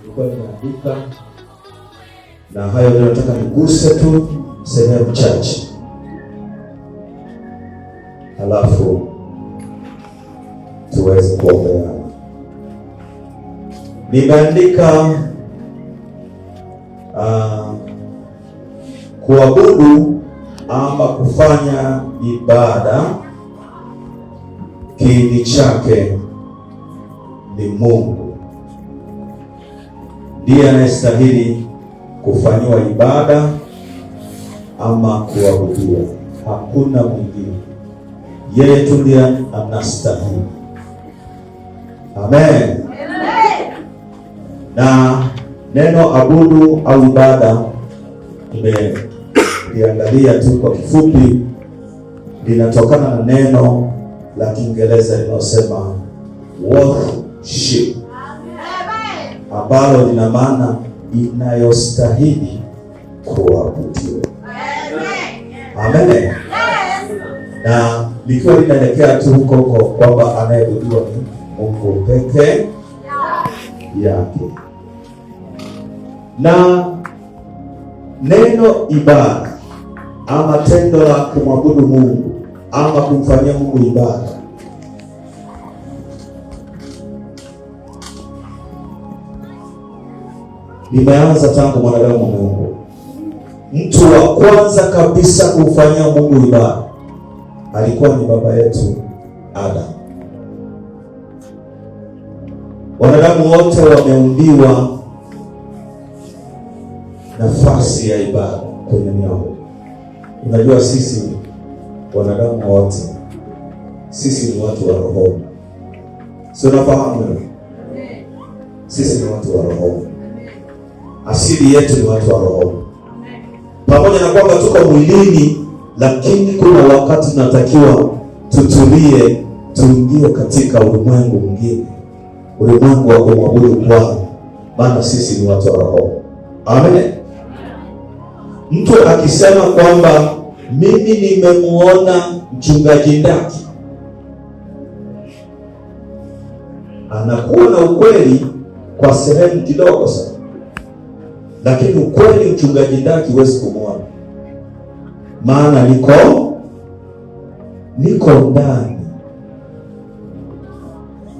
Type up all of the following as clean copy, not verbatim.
nilikuwa nimeandika, na hayo ndio nataka niguse tu sehemu chache, halafu tuweze kuombea. Nimeandika kuabudu ama kufanya ibada, kiini chake ni Mungu. Ndiye anayestahili kufanyiwa ibada ama kuabudiwa, hakuna mwingine. Yeye tu ndiye anastahili. Amen. Na neno abudu au ibada nimeliangalia tu kwa kifupi, linatokana na neno la Kiingereza linalosema worship, ambalo lina maana inayostahili kuabudiwa. Amen. Na likiwa linaelekea tu huko kwamba anayeabudiwa ni Mungu pekee yake. Na neno ibada ama tendo la kumwabudu Mungu ama kumfanyia Mungu ibada limeanza tangu mwanadamu Mungu. Mtu wa kwanza kabisa kumfanyia Mungu ibada alikuwa ni baba yetu Adam. Wanadamu wote wameumbiwa nafasi ya ibada kwenye mioyo. Unajua sisi wanadamu wote, sisi ni watu wa roho. Sio, unafahamu? Sisi ni watu wa roho. Asili yetu ni watu wa roho. Pamoja na kwamba tuko mwilini, lakini kuna wakati tunatakiwa tutulie, tuingie katika ulimwengu mwingine, ulimwengu wa kumwabudu Bwana, maana sisi ni watu wa roho. Amen. Mtu akisema kwamba mimi nimemuona mchungaji Ndaki, anakuwa na ukweli kwa sehemu kidogo sana, lakini ukweli mchungaji Ndaki huwezi kumuona, maana niko ndani.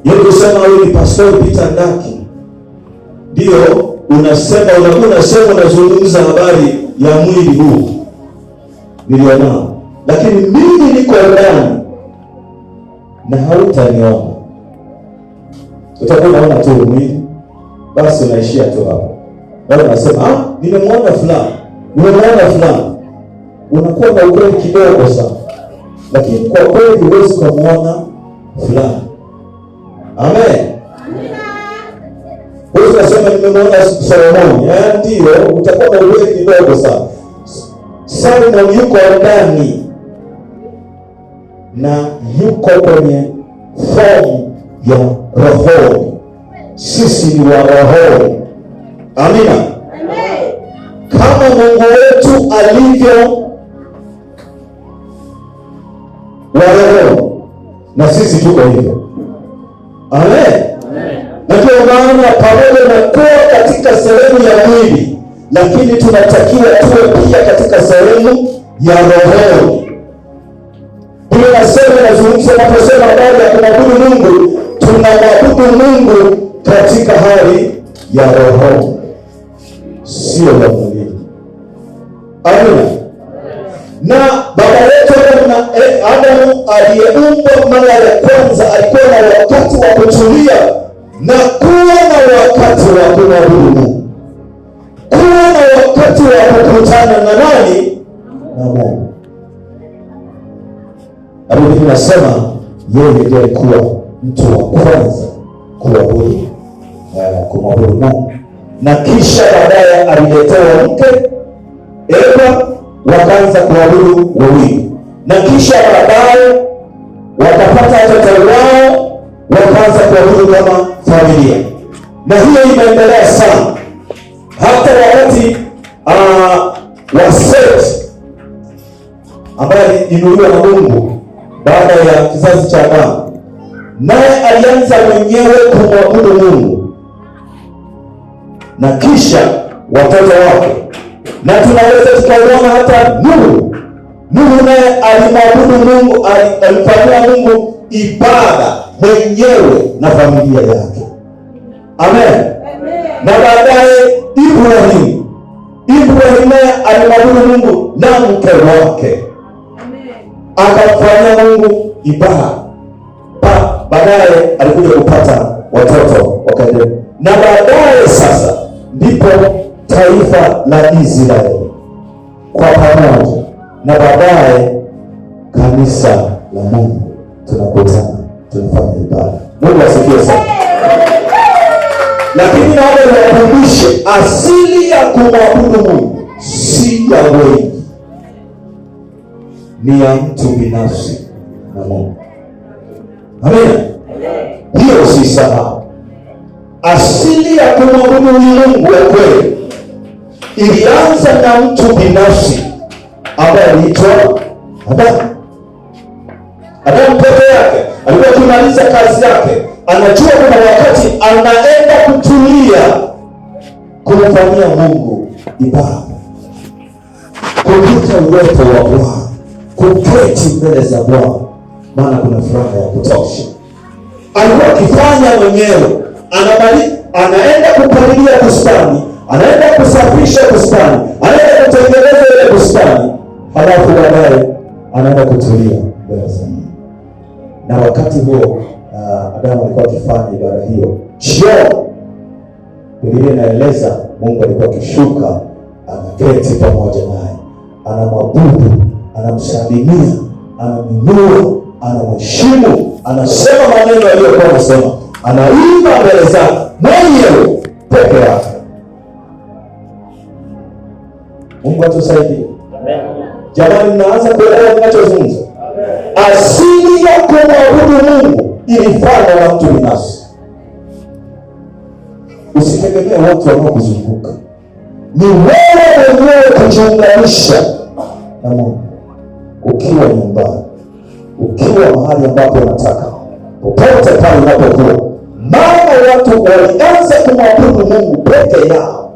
Yeye kusema huyu ni Pastor Peter Ndaki, ndio unasema unazungumza habari ya mwili huu nilionao, lakini mimi niko ndani na hautaniona. Utakuwa unaona tu mwili, basi unaishia tu hapo. Na unasema nimemwona fulani. Unakuwa na ukweli kidogo sana, lakini kwa kweli huwezi kumuona fulani. Amen. Unasema nimemwona Solomon, ndio utakuwa na ukweli kidogo sana. Solomon yuko ndani na yuko kwenye form ya roho. Sisi ni wa roho. Amina. Amen. Kama Mungu wetu alivyo wa roho, na sisi tuko hivyo. Amen. Na kwa maana pamoja na kuwa katika sehemu ya mwili, lakini tunatakiwa tuwe pia katika sehemu ya roho. Biblia inasema, nazungumza naposema habari ya kumwabudu Mungu, tunamwabudu Mungu katika hali ya roho, sio ya mwili. Amina. Na baba yetu Adamu aliyeumbwa mara ya kwanza alikuwa na wakati wa kutulia na kuwa na wakati wa kumwabudu Mungu, kuwa na wakati wa kukutana na nani? Na Mungu. Biblia inasema yeye ndiye alikuwa mtu wa kwanza kumwabudu Mungu, na kisha baadaye aliletewa mke Eva, wakaanza kuabudu wawili, na kisha baadaye wakapata watoto wao, wakaanza kuabudu kama familia. Na hiyo imeendelea sana hata wakati wa Seth ambaye aliinuliwa na Mungu baada ya kizazi cha Adamu, naye alianza mwenyewe kumwabudu Mungu. na kisha watoto wake. Na tunaweza tukaona hata Nuhu. Nuhu naye alimwabudu Mungu, alimfanyia Mungu ibada mwenyewe na familia yake. Amen. Na baadaye Ibrahim naye alimwabudu Mungu na mke wake, akamfanyia Mungu ibada. Baadaye alikuja kupata watoto wakaendelea. Na baadaye sasa ndipo taifa la Israeli kwa pamoja, na baadaye kanisa la Mungu tunakutana, tunafanya ibada. Mungu asifiwe sana. Lakini naomba niwakumbushe, asili ya kumwabudu Mungu si ya wengi, ni ya mtu binafsi na Mungu. Amen. Hiyo usisahau. Asili ya kumwabudu Mungu wa kweli ilianza na mtu binafsi ambaye aliitwa Adamu. Adamu peke yake alikuwa akimaliza kazi yake, anajua kuna wakati anaenda kutulia kumfanyia Mungu ibada, kupita uwepo wa Bwana, kuketi mbele za Bwana, maana kuna furaha ya kutosha. Alikuwa akifanya mwenyewe, anaenda kupalilia bustani, anaenda kusafisha bustani, anaenda kutengeneza ile bustani, halafu baadaye anaenda kutulia mbele za Mungu. Na wakati huo Adamu alikuwa akifanya ibada hiyo. Jioni Biblia inaeleza Mungu alikuwa akishuka, anaketi pamoja naye, anamwabudu, anamsalimia, anaminua, anamheshimu, anasema maneno aliyokuwa anasema, anaimba mbele zake mwenyewe peke yake. Mungu atusaidie. Jamani, mnaanza kuelewa ninachozungumza? Asili ya kumwabudu Mungu ilifanywa na mtu binafsi. Usitegemee watu wanaokuzunguka, ni wewe mwenyewe kujiunganisha na Mungu. Ukiwa nyumbani, ukiwa mahali ambapo unataka, popote pale unapokuwa. Maana watu walianza kumwabudu Mungu peke yao,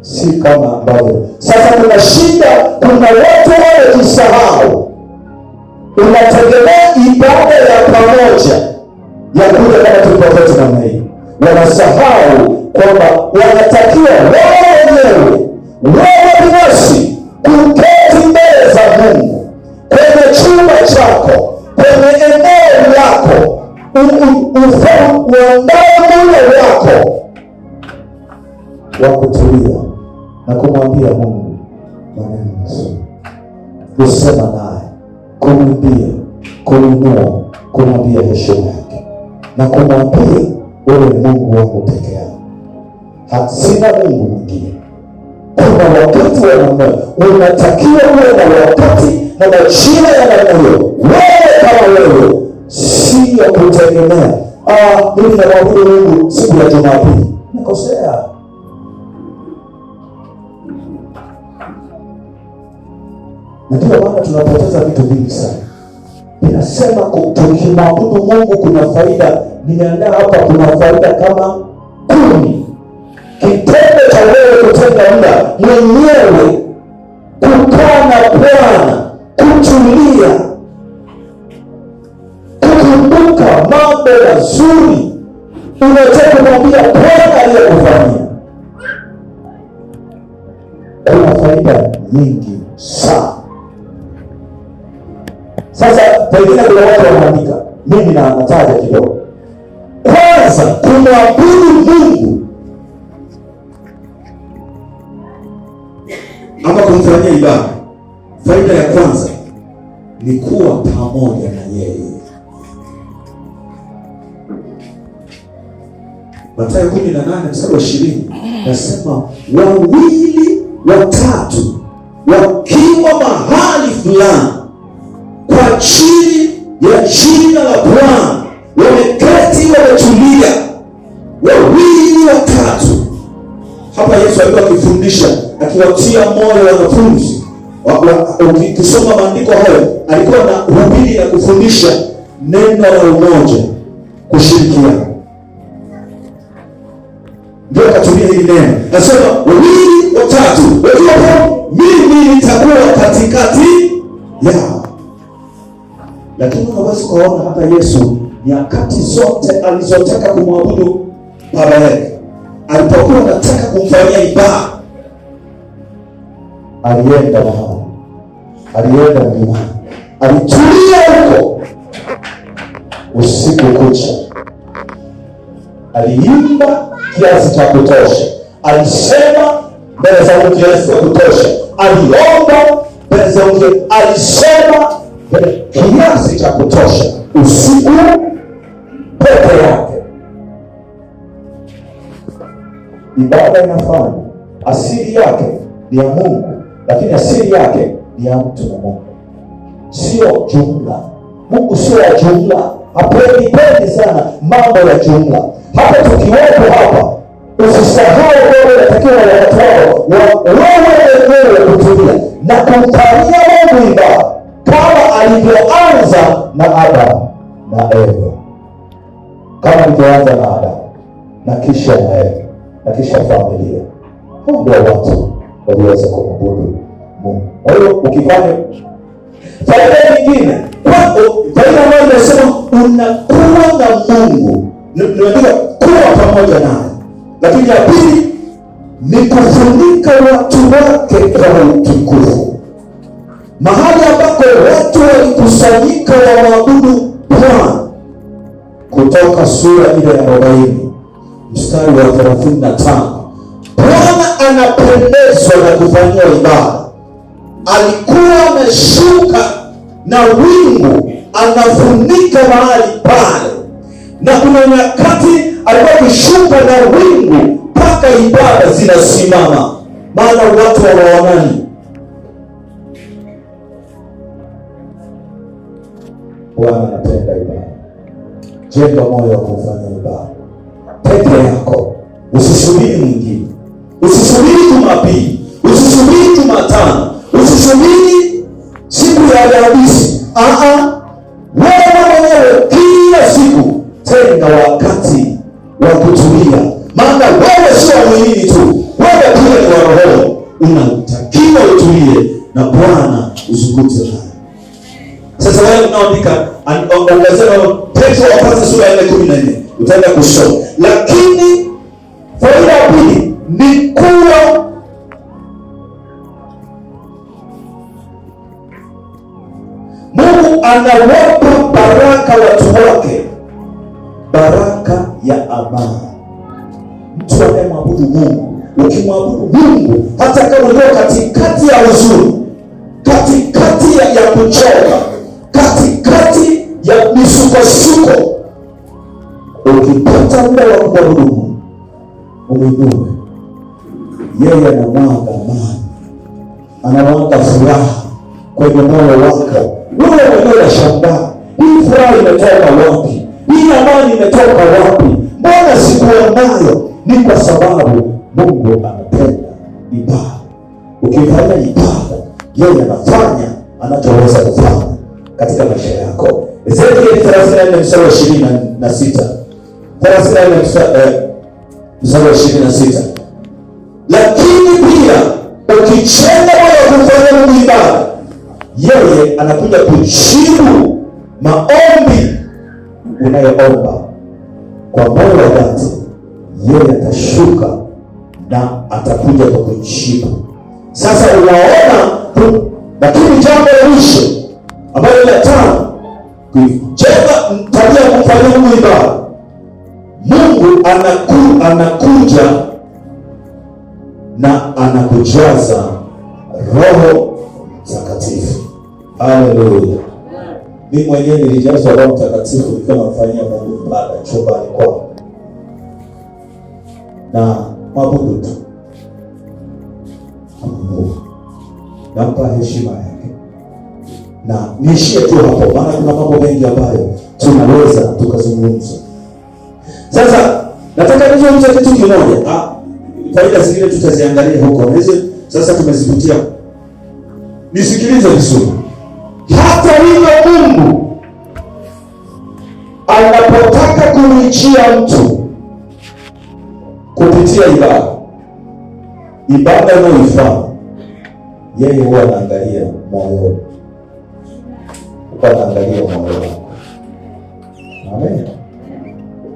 si kama ambavyo sasa kuna shida. Kuna watu wamejisahau. Unategemea ibada ya pamoja ya kuja kama tulipoketi namna hii, wanasahau kwamba wanatakiwa wao wenyewe, wao binafsi, kuketi mbele za Mungu kwenye chumba chako, kwenye eneo lako, uandae muda wako wa kutulia na kumwambia Mungu maneno mazuri, kusema naye, kumwimbia, kuinua, kumwambia heshima yake, na kumwambia wewe ni Mungu wangu peke yako, hasina Mungu mwingine. Kuna wakati wa namna unatakiwa uwe na wakati na majira ya namna hiyo, wewe kama wewe, si ya kutegemea mimi namwabudu Mungu siku ya Jumapili. Nikosea. Na ndio maana tunapoteza vitu vingi sana. Ninasema tukimwabudu Mungu kuna faida. Nimeandaa hapa, kuna faida kama 10. Kitendo cha wewe kutenga muda mwenyewe, kukaa na Bwana, kutulia, kukumbuka mambo mazuri unataka kumwambia Bwana aliyokufanyia, kuna faida nyingi sana. Sasa pengine kuna watu wanaandika, mimi nataja kidogo. Kwanza, kumwabudu Mungu ama kumfanyia ibada, faida ya kwanza ni kuwa pamoja na yeye. Mathayo 18:20 nasema, wawili watatu wakiwa mahali fulani kwa chini ya jina la Bwana, wameketi wametulia, wawili watatu. Hapa Yesu alikuwa akifundisha, akiwatia moyo wanafunzi. Ukisoma maandiko hayo, alikuwa na hubiri na kufundisha neno la umoja, kushirikiana. Ndio anatumia hili neno. Nasema wawili watatu wakiwapo, mimi nitakuwa katikati yao. Lakini unaweza kuona hata Yesu nyakati zote alizotaka kumwabudu Baba yake, alipokuwa anataka kumfanyia ibada, alienda mahali, alienda mlimani, alitulia huko usiku kucha, aliimba kiasi cha kutosha, alisema mbele za Mungu kiasi cha kutosha, aliomba mbele za Mungu, alisema kiasi cha kutosha usiku peke yake. Ibada inafanya asili yake ni ya Mungu, lakini asili yake ni ya mtu na Mungu, sio jumla. Mungu sio ya jumla, hapendi sana mambo ya jumla. Hapa tukiwepo hapa, usisahau wewe unatakiwa wakati wao wewe mwenyewe kutulia na kumfanyia Mungu ibada kama alivyoanza na Adamu na Eva, kama alivyoanza na Adamu na kisha na Eva na kisha familia. Ndio watu waliweza kumwabudu Mungu. Kwa hiyo ukifanya faida nyingine, faida ambayo inasema unakuwa na Mungu, nimeandika kuwa pamoja naye. Lakini ya pili ni kufunika watu wake kwa utukufu. Mahali ambako watu walikusanyika wamwabudu Bwana, Kutoka sura ile ya 40 mstari wa 35, Bwana anapendezwa na kufanyia ibada. Alikuwa ameshuka na wingu anafunika mahali pale, na kuna nyakati alikuwa akishuka na wingu mpaka ibada zinasimama, maana watu hawaonani. Bwana anapenda ibada. Jenga moyo wa kufanya ibada peke yako, usisubiri mwingine, usisubiri Jumapili, usisubiri Jumatano, usisubiri siku ya Alhamisi. Wewe mwenyewe kila siku tenga wakati wa kutulia, maana wewe sio mwilini tu, wewe pia ni wa roho. Unatakiwa utulie na Bwana uzungumze naye. Sasa wewe unaandika ongezea Petro wa kwanza sura ya 14 utaenda kusoma. Lakini faida ya pili ni kuwa Mungu anawapa baraka watu wake, baraka ya amani. Mtu anayemwabudu Mungu, ukimwabudu Mungu hata kama uko katikati ya huzuni, katikati ya kuchoka, katikati ya misukosuko, ukipata muda wa kumwabudu Mungu, umwinue yeye, anamwaga amani, anamwaga furaha kwenye moyo wako. Wewe mwenyewe unashangaa, hii furaha imetoka wapi? Hii amani imetoka wapi? Mbona sikuwa nayo? Ni kwa sababu Mungu anapenda ibada. Ukifanya ibada, yeye anafanya anachoweza kufanya katika maisha yako. Ezekieli 34 mstari wa 26. 34 mstari wa 26. Lakini pia ukichenda moyo kufanya Mungu ibada, yeye anakuja kujibu maombi unayoomba kwa moyo wa dhati. Yeye atashuka na atakuja kwa kujibu. Sasa unaona, lakini jambo la mwisho ambalo la tano, kujenga tabia ya kufanya Mungu ibada. Mungu anakuja na anakujaza Roho Mtakatifu. Haleluya. Mimi mwenyewe nilijazwa Roho Mtakatifu nikiwa nafanyia Mungu ibada chumbani kwangu, na mwabudu tu Mungu, nampa heshima yake, na niishie tu hapo, maana kuna mambo mengi ambayo tunaweza tukazungumza. Sasa nataka nizungumze kitu kimoja. Faida zingine tutaziangalia huko. Hizi sasa tumezipitia. Nisikilize vizuri. Hata hivyo Mungu anapotaka kumjia mtu kupitia ibada unayoifanya, yeye huwa anaangalia moyo, anaangalia moyo wako. Amen.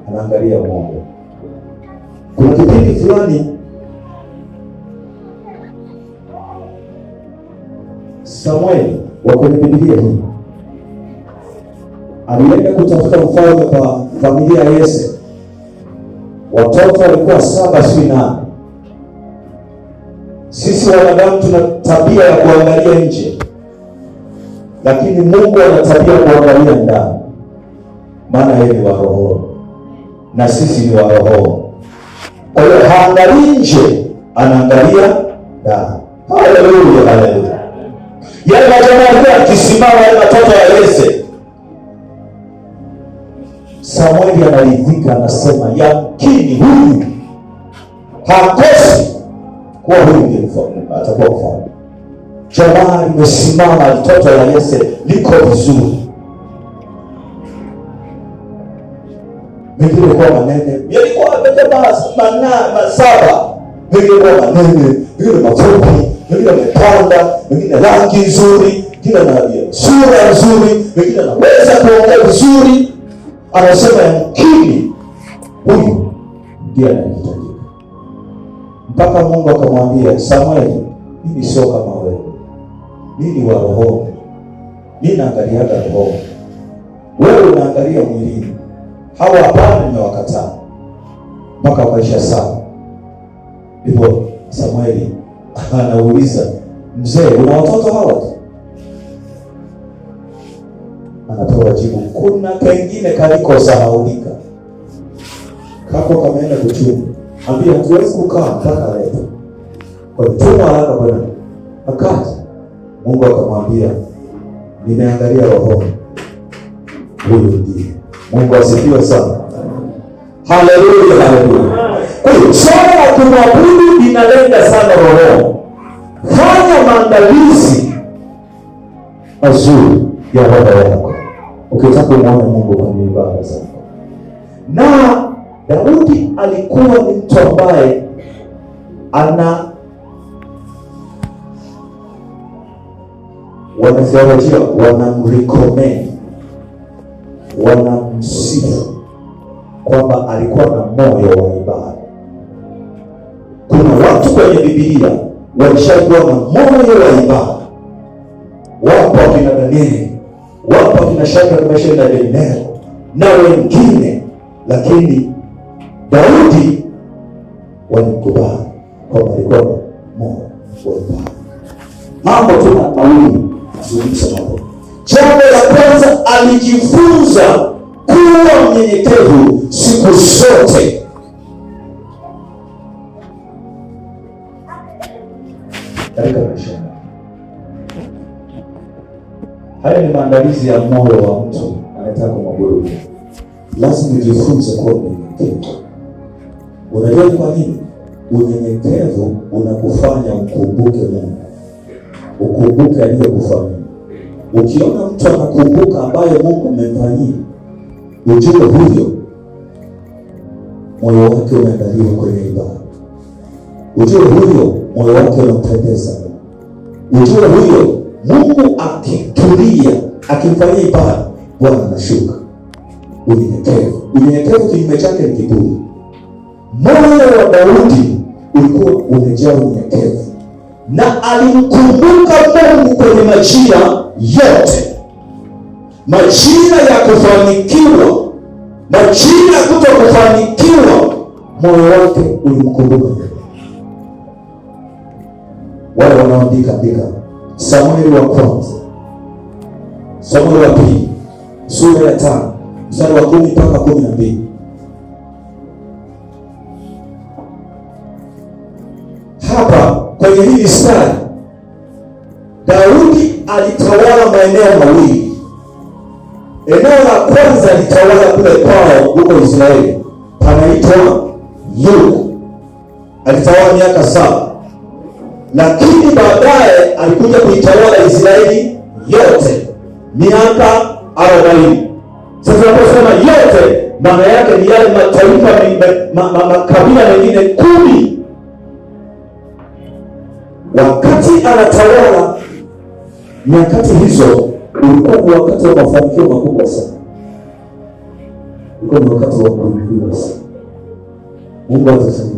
Anaangalia moyo. Kuna kipindi fulani Samueli wa kwenye Biblia hii alienda kutafuta mfalme kwa familia ya Yese. Watoto walikuwa 7 si 8. Sisi wanadamu tuna tabia ya kuangalia nje, lakini Mungu ana tabia ya kuangalia ndani, maana yeye ni wa roho na sisi ni wa roho. Kwa hiyo haangalii nje, anaangalia ndani. Haleluya, haleluya. Yale majamaa alikuwa akisimama, yale watoto wa Yese, Samueli anaridhika, anasema yamkini huyu hakosi kuwa huyu ndiye mfalme, atakuwa mfalme. Jamaa limesimama, mtoto la Yese liko vizuri. Mengine kwa manene, yalikuwa jamaa 7, mengine kwa manene, mengine mafupi, mengine amepanda, mengine rangi nzuri, mengine na sura nzuri, mengine anaweza kuongea vizuri. Anasema yamkini huyu ndiye anahitajika. Mpaka Mungu akamwambia Samueli, mimi sio kama wewe, mimi ni wa roho, mimi naangaliaga roho, wewe unaangalia mwilini. Hawa hapana, nimewakataa. Mpaka wakaisha sana. Ndipo Samueli anauliza, mzee, una watoto hawa? Anatoa jibu, kuna kengine kaliko sahaulika, kako kameenda kuchuma. Ambia hatuwezi kukaa mpaka leo. Kwa tuma haraka bwana. Akaja. Mungu akamwambia, nimeangalia roho, huyu ndiye. Mungu asifiwe sana. Haleluya, haleluya. Kwa hiyo swala la kumwabudu linalenga sana roho. Fanya maandalizi mazuri ya roho yako ukitaka kumwona Mungu kwenye ibada zako. Na Daudi alikuwa ni mtu ambaye wanatheolojia wanamrecommend, wanamsifu kwamba alikuwa na moyo wa ibada. Kuna watu kwenye Biblia walishakuwa na moyo wa ibada. Wapo akina Danieli, wapo akina Shadraka, Meshaki na Abednego na wengine, lakini Daudi walikubali kwamba alikuwa na moyo wa ibada. Mambo tuna mawili nazungumza mambo. Jambo la kwanza, alijifunza kuwa mnyenyekevu siku zote. Katika maisha haya ni maandalizi ya moyo wa mtu anataka kumwabudu. Lazima ujifunze kuwa mnyenyekevu. Unajua kwa nini? Unyenyekevu unakufanya ukumbuke Mungu, ukumbuke aliyokufanyia. Ukiona mtu anakumbuka ambaye Mungu amemfanyia, ujue huyo moyo wake umeandaliwa kwenye ibada. Ujue huyo moyo wake unampendeza Mungu. Ujue huyo Mungu akitulia, akimfanyia ibada, Bwana anashuka. Unyenyekevu. Unyenyekevu kinyume chake ni kiburi. Moyo wa Daudi ulikuwa umejaa unyenyekevu, na alimkumbuka Mungu kwenye majira yote. Majira ya kufanikiwa, majira ya kutokufanikiwa, moyo wake ulimkumbuka. Wale wanaoandika Samueli wa kwanza, Samueli wa pili, sura ya 5, mstari wa 10 mpaka 12. Hapa kwenye hili stari, Daudi alitawala maeneo mawili. Eneo la kwanza alitawala kule kwao huko Israeli, panaitwa Yuda. Alitawala miaka 7. Lakini baadaye alikuja kuitawala Israeli yote miaka 40. Sasa tunaposema yote, maana yake ni yale mataifa makabila mengine 10. Wakati anatawala nyakati hizo, ulikuwa ni wakati wa mafanikio makubwa sana. Ulikuwa ni wakati wa kuinuliwa sana. Mungu atasaidia.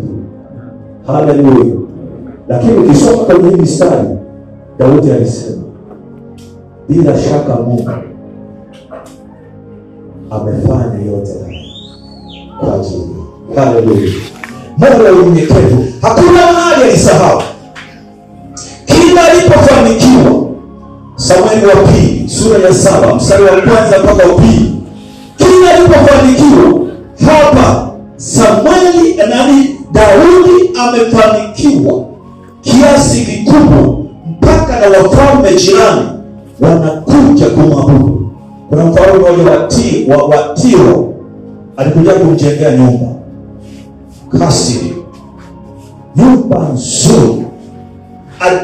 Haleluya. Lakini ukisoma kwenye hii mistari, Daudi alisema bila shaka Mungu amefanya yote kwa ajili. Haleluya. Mungu wa unyenyekevu, hakuna mahali alisahau. Kila alipofanikiwa, Samueli wa pili sura ya 7 mstari wa 1 mpaka 2, kila alipofanikiwa hapa Daudi amefanikiwa kiasi kikubwa mpaka na wafalme jirani wanakuja kumwabudu. Kuna mfalme mmoja wa Tiro alikuja kumjengea nyumba kasiri, nyumba nzuri.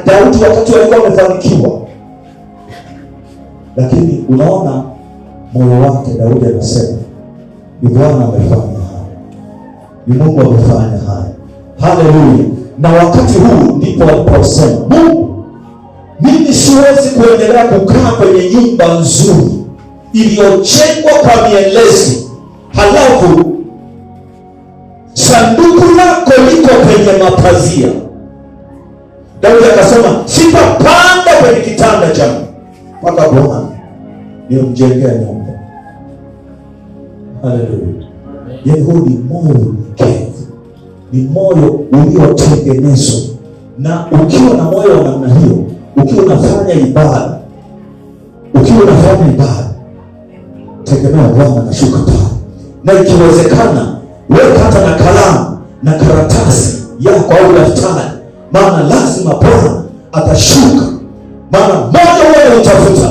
Daudi wakati alikuwa amefanikiwa, lakini unaona moyo wake Daudi anasema ni Bwana amefanya haya, ni Mungu amefanya haya. Haleluya. Na wakati huu ndipo aliposema, Mungu, mimi siwezi kuendelea kukaa kwenye nyumba nzuri iliyojengwa kwa mielezi, halafu sanduku lako liko kwenye mapazia. Daudi akasema, sitapanda kwenye kitanda changu mpaka Bwana nimjengea nyumba. Haleluya. Huu ni moyo mnyenyekevu, ni moyo uliotengenezwa. Na ukiwa na moyo wa namna hiyo, ukiwa unafanya ibada, tegemea Bwana anashuka pale. Na ikiwezekana, weka hata na kalamu na karatasi yako au daftari, maana lazima Bwana atashuka. Maana moyo unatafuta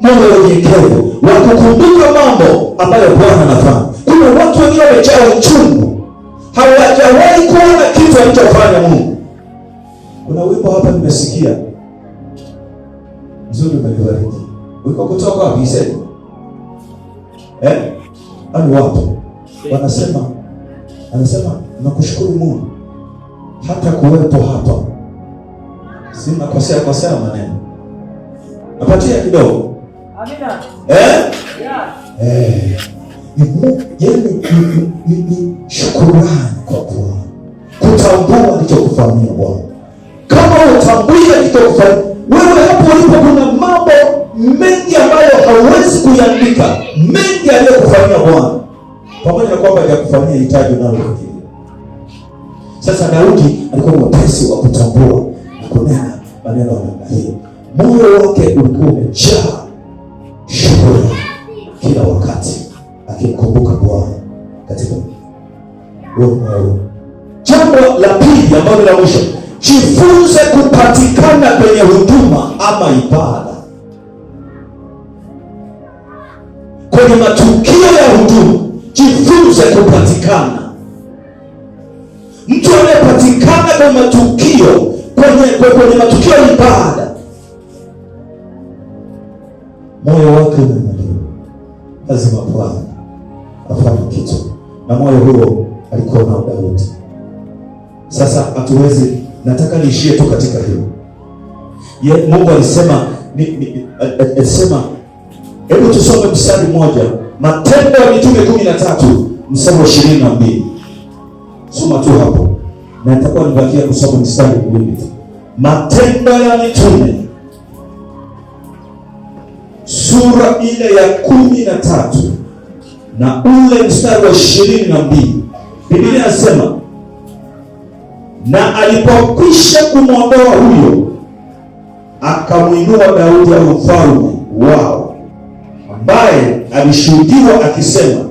moyo unyenyekevu wa kukumbuka mambo ambayo Bwana anafanya. Kuna watu wengine wamejaa uchungu, hawajawahi kuona kitu alichofanya Mungu. Kuna wimbo hapa nimesikia nzuri, umenibariki. Wiko kutoka wapi isema? Ani wapo anasema nakushukuru Mungu hata kuwepo hapa. Sina kosea maneno. Napatia kidogo. Amina. Ni shukrani kwa Bwana. Kutambua alichokufanyia Bwana. Kama utambui alichokufanyia, wewe hapo ulipo kuna mambo mengi ambayo hauwezi kuandika, mengi aliyokufanyia Bwana. Pamoja na kwamba aliyokufanyia hitaji unalofikiria. Sasa Daudi alikuwa mwepesi wa kutambua na kunena maneno ya namna hiyo. Moyo wake ulikuwa umejaa shukrani kila wakati, akimkumbuka Bwana katika moyo. Jambo la pili ambalo la mwisho, jifunze kupatikana kwenye huduma ama ibada. Kwenye matukio ya huduma, jifunze kupatikana. Mtu anayepatikana kwenye matukio, kwenye matukio ya ibada, moyo wake umemuliwa. Lazima Bwana afanye kitu, na moyo huo alikuwa nao Daudi. Sasa hatuwezi, nataka niishie tu katika hiyo. Mungu alisema hebu tusome mstari mmoja, Matendo ya Mitume 13 mstari wa 22. Soma tu hapo, na nitakuwa nibakia kusoma mstari mwingine. Matendo ya Mitume sura ile ya 13 na ule mstari wa 22. Biblia inasema, na alipokwisha kumwondoa huyo, akamwinua Daudi awe mfalme wao, ambaye alishuhudiwa akisema,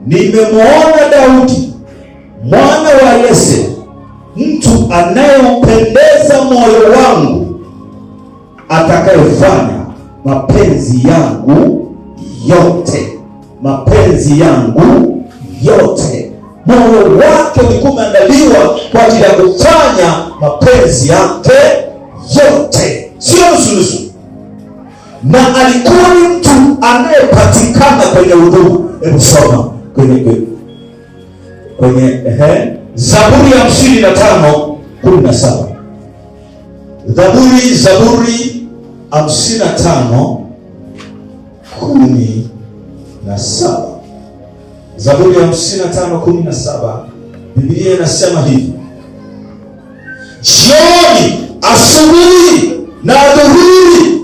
nimemwona Daudi mwana wa Yese, mtu anayempendeza moyo wangu, atakayefanya mapenzi yangu yote. Moyo wake ulikuwa umeandaliwa kwa ajili ya kufanya mapenzi yake yote, sio nusu. Na alikuwa ni mtu anayepatikana kwenye huduma. Hebu soma kwenye Zaburi ya 55:17. Zaburi 55:17. Zaburi ya 55:17. Biblia inasema hivi: jioni, asubuhi na adhuhuri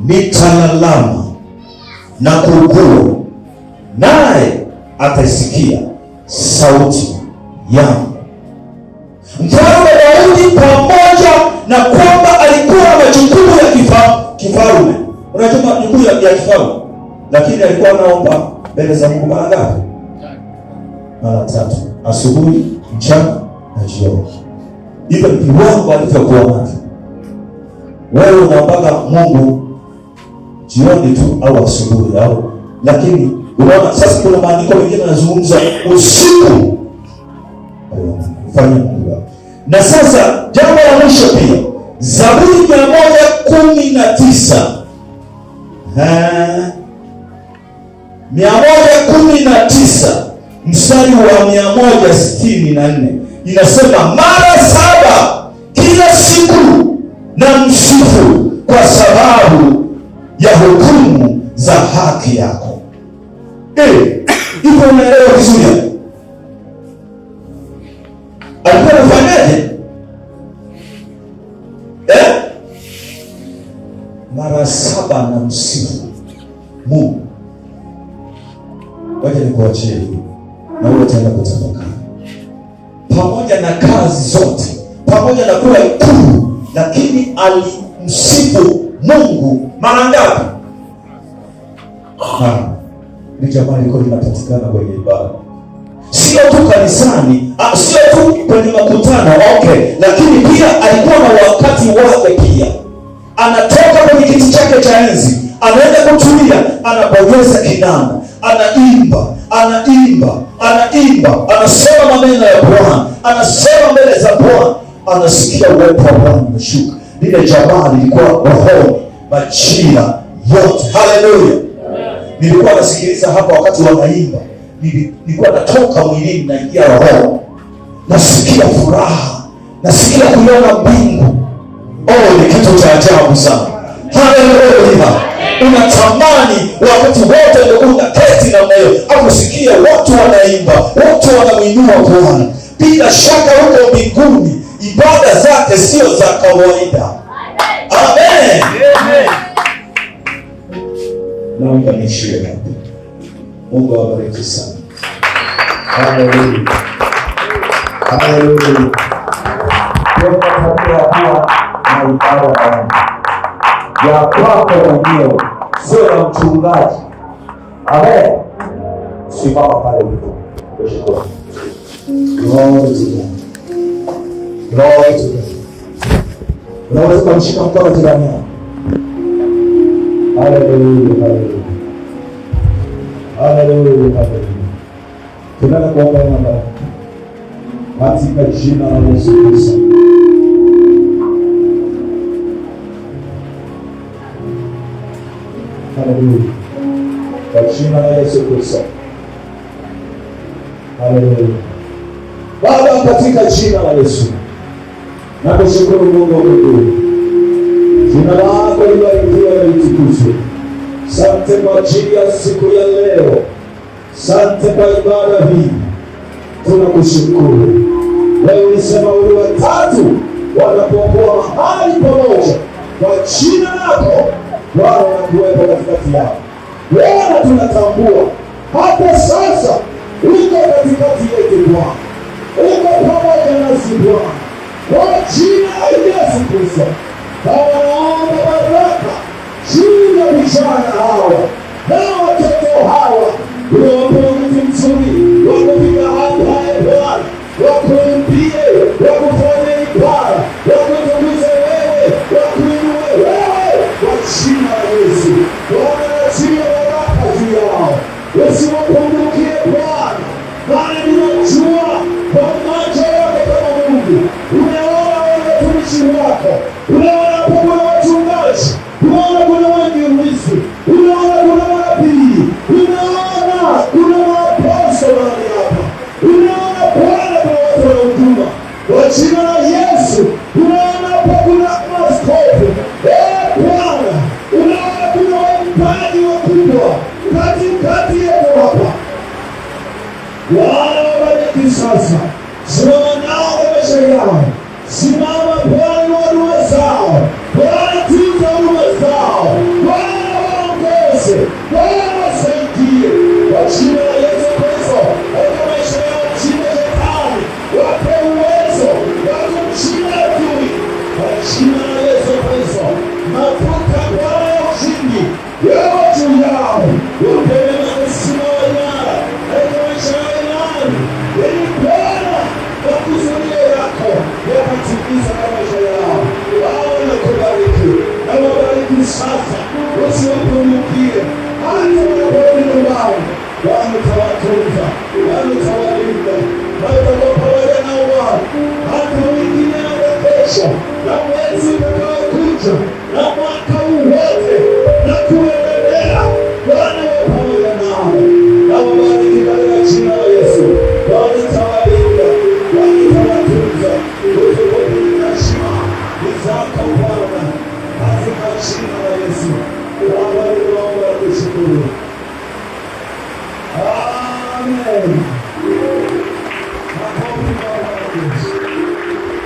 nitalalama na kuugua, naye ataisikia sauti yangu. Mfalme Daudi, pamoja na kwamba alikuwa na majukumu ya kifalme, unajua majukumu ya kifalme, lakini alikuwa anaomba mbele za Mungu mara ngapi? Mara 3, asubuhi, mchana na jioni. Hivyo ni kiwango alivyokuwa nacho. Wewe unaombaga Mungu jioni tu au asubuhi au, lakini unaona sasa kuna maandiko mengine yanazungumza usiku. Fanya Mungu. Na sasa jambo la mwisho pia, Zaburi 119. 119 mstari wa 164 inasema, mara 7 kila siku na msifu kwa sababu ya hukumu za haki yako. Hivyo unaelewa vizuri. Alikuwa anafanyaje? Mara 7 na msifu Mungu. Waje nikuachie hivi na wewe utaenda kutafakari. Pamoja na kazi zote, pamoja na kuwa ikulu, lakini alimsifu Mungu mara ngapi? Ni jamani liko linapatikana kwenye ibada. Sio tu kanisani, sio tu kwenye makutano, lakini pia alikuwa na wakati wake pia. Anatoka kwenye kiti chake cha enzi, anaenda kutulia, anabonyeza kinanda, anaimba, anasema maneno ya Bwana, anasema mbele za Bwana, anasikia uwepo wa Bwana unashuka. Lile jamaa lilikuwa rohoni majira yote. Haleluya. Nilikuwa nasikiliza hapa wakati wanaimba, nilikuwa natoka mwilini naingia roho, nasikia furaha, nasikia kuiona mbingu. Ni kitu cha ajabu sana. Haleluya. Unatamani wakati wote ndio unaketi na moyo akusikia watu wanaimba, watu wanamuinua Bwana. Bila shaka huko mbinguni ibada zake sio za kawaida. Amen. Naomba nishie hapo. Mungu awabariki sana. Haleluya. Haleluya. Kwa kuwa na ibada ya kwako mwenyewe, sio ya mchungaji. Amen. Simama pale ulipo. Shukuru. Glory to God. Glory to God. Unaweza kumshika mkono jirani yako. Haleluya, haleluya. Haleluya, haleluya. Tunataka kuomba na katika jina la Yesu Kristo. Haleluya. Kwa jina la Yesu Kristo. Haleluya. Baba, katika jina la Yesu, nakushukuru Mungu wa mbinguni. Jina lako libarikiwe na litukuzwe. Asante kwa ajili ya siku ya leo. Asante kwa ibada hii. Tunakushukuru. Wewe ulisema wale watatu wanapokuwa mahali pamoja kwa jina lako, Bwana anakuwepo katikati yao. Bwana, tunatambua hata sasa uko katikati yetu Bwana. Uko pamoja nasi Bwana. Kwa jina la Yesu Kristo. Naomba baraka juu ya vijana hawa na watoto hawa, uliwapa mti mzuri wa kupiga hapa Bwana, wa kuimbie, wa kufanya ibada, wa kutukuza wewe, wa kuinua wewe, kwa jina la Yesu. Bwana, achia baraka juu yao, usiwapungukie Bwana, maana ninajua kwa macho yako kama Mungu unaona watumishi wako, unaona kuna wachungaji, unaona kuna wainjilisti, unaona kuna Bwana wabariki sasa. Simama nao kwa maisha yao. Simama Bwana na huduma zao. Bwana tunza huduma zao. Bwana waongoze. Bwana wasaidie. Kwa jina la Yesu Kristo. Katika maisha yao chini Shetani. Wape uwezo wa kumshinda adui. Kwa jina la Yesu Kristo. Mafuta Bwana ya ushindi yawe juu yao. Wape kusimama imara katika maisha yao. Ili Bwana makusudio yako yakatimiza kwa maisha yao. Wao wanakubariki na wabariki sasa, usiwapungukie hata wanaporudi nyumbani. Bwana utawatunza, Bwana utawalinda, na utakuwa pamoja na wao hata wengine na kesho na mwezi utakaokuja na mwaka huu wote na kuendelea. Bwana wa pamoja nao na wabariki katika jina la Yesu. Bwana utawalinda, Bwana utawatunza, utukufu na heshima ni zako Bwana, katika jina la Yesu. Bwana tunaomba na kushukuru. Amen. Makofi kwa Bwana.